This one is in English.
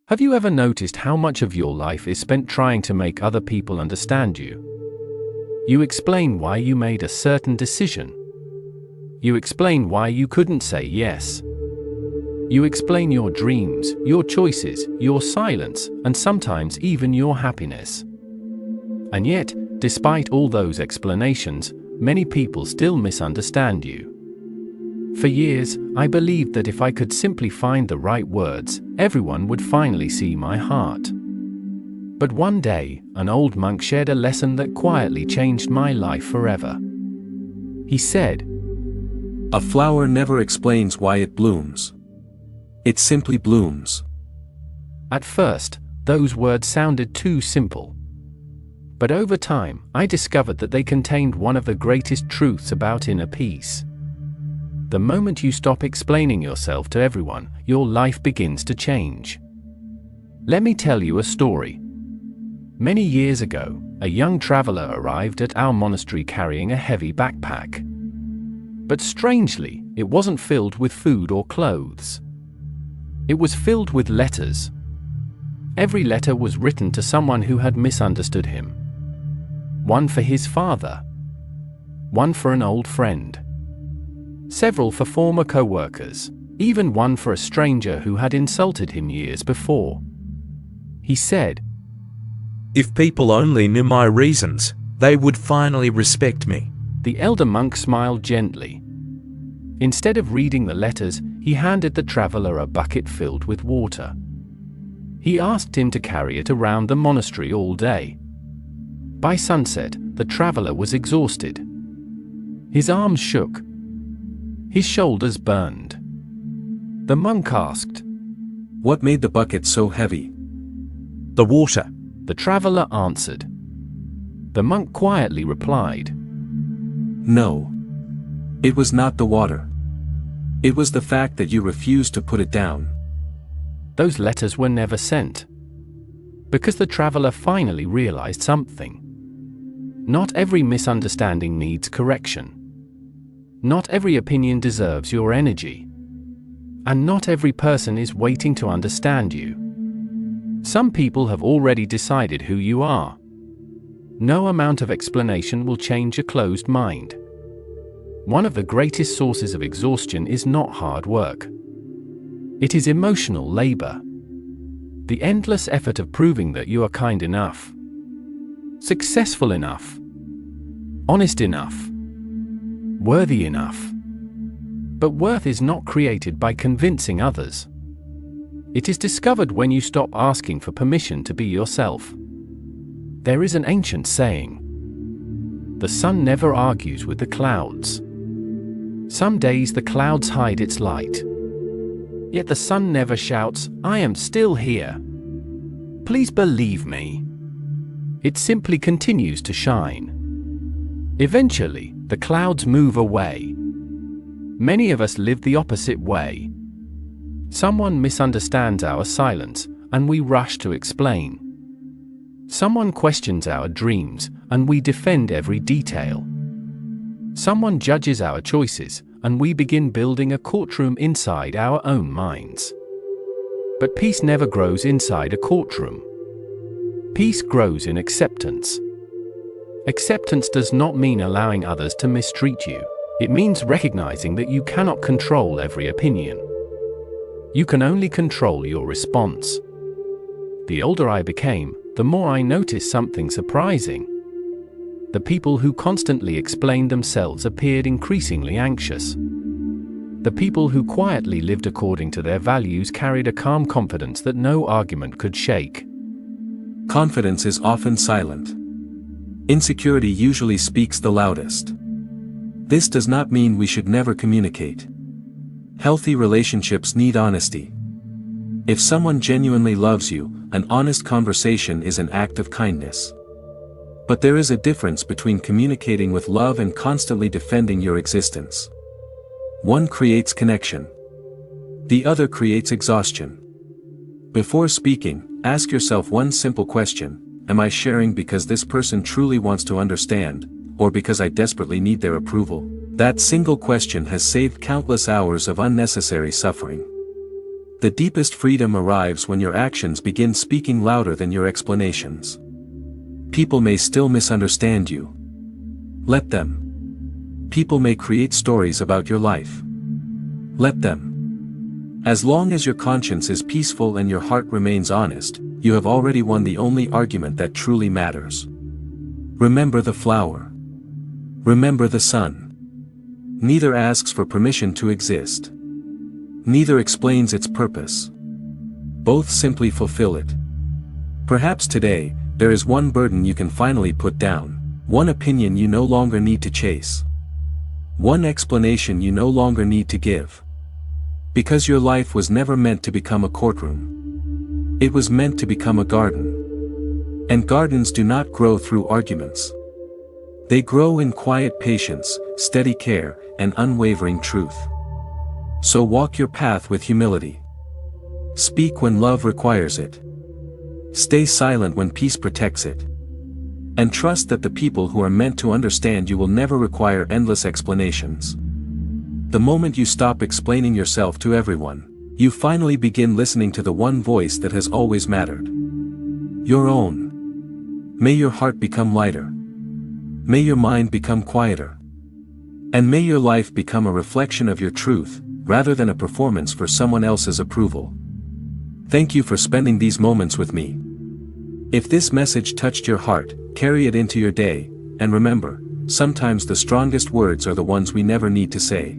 Have you ever noticed how much of your life is spent trying to make other people understand you? You explain why you made a certain decision. You explain why you couldn't say yes. You explain your dreams, your choices, your silence, and sometimes even your happiness. And yet, despite all those explanations, many people still misunderstand you. For years, I believed that if I could simply find the right words, everyone would finally see my heart. But one day, an old monk shared a lesson that quietly changed my life forever. He said, "A flower never explains why it blooms. It simply blooms." At first, those words sounded too simple. But over time, I discovered that they contained one of the greatest truths about inner peace. The moment you stop explaining yourself to everyone, your life begins to change. Let me tell you a story. Many years ago, a young traveler arrived at our monastery carrying a heavy backpack. But strangely, it wasn't filled with food or clothes. It was filled with letters. Every letter was written to someone who had misunderstood him. One for his father. One for an old friend. Several for former co-workers. Even one for a stranger who had insulted him years before. He said, "If people only knew my reasons, they would finally respect me." The elder monk smiled gently. Instead of reading the letters, he handed the traveler a bucket filled with water. He asked him to carry it around the monastery all day. By sunset, the traveler was exhausted. His arms shook. His shoulders burned. The monk asked, "What made the bucket so heavy?" "The water," the traveler answered. The monk quietly replied, "No. It was not the water. It was the fact that you refused to put it down." Those letters were never sent. Because the traveler finally realized something. Not every misunderstanding needs correction. Not every opinion deserves your energy. And not every person is waiting to understand you. Some people have already decided who you are. No amount of explanation will change a closed mind. One of the greatest sources of exhaustion is not hard work. It is emotional labor. The endless effort of proving that you are kind enough, successful enough, honest enough, worthy enough. But worth is not created by convincing others. It is discovered when you stop asking for permission to be yourself. There is an ancient saying, "The sun never argues with the clouds." Some days the clouds hide its light. Yet the sun never shouts, "I am still here. Please believe me." It simply continues to shine. Eventually, the clouds move away. Many of us live the opposite way. Someone misunderstands our silence, and we rush to explain. Someone questions our dreams, and we defend every detail. Someone judges our choices, and we begin building a courtroom inside our own minds. But peace never grows inside a courtroom. Peace grows in acceptance. Acceptance does not mean allowing others to mistreat you. It means recognizing that you cannot control every opinion. You can only control your response. The older I became, the more I noticed something surprising. The people who constantly explained themselves appeared increasingly anxious. The people who quietly lived according to their values carried a calm confidence that no argument could shake. Confidence is often silent. Insecurity usually speaks the loudest. This does not mean we should never communicate. Healthy relationships need honesty. If someone genuinely loves you, an honest conversation is an act of kindness. But there is a difference between communicating with love and constantly defending your existence. One creates connection. The other creates exhaustion. Before speaking, ask yourself one simple question: am I sharing because this person truly wants to understand, or because I desperately need their approval? That single question has saved countless hours of unnecessary suffering. The deepest freedom arrives when your actions begin speaking louder than your explanations. People may still misunderstand you. Let them. People may create stories about your life. Let them. As long as your conscience is peaceful and your heart remains honest, you have already won the only argument that truly matters. Remember the flower. Remember the sun. Neither asks for permission to exist. Neither explains its purpose. Both simply fulfill it. Perhaps today, there is one burden you can finally put down, one opinion you no longer need to chase. One explanation you no longer need to give. Because your life was never meant to become a courtroom. It was meant to become a garden. And gardens do not grow through arguments. They grow in quiet patience, steady care, and unwavering truth. So walk your path with humility. Speak when love requires it. Stay silent when peace protects it. And trust that the people who are meant to understand you will never require endless explanations. The moment you stop explaining yourself to everyone, you finally begin listening to the one voice that has always mattered. Your own. May your heart become lighter. May your mind become quieter. And may your life become a reflection of your truth, rather than a performance for someone else's approval. Thank you for spending these moments with me. If this message touched your heart, carry it into your day, and remember, sometimes the strongest words are the ones we never need to say.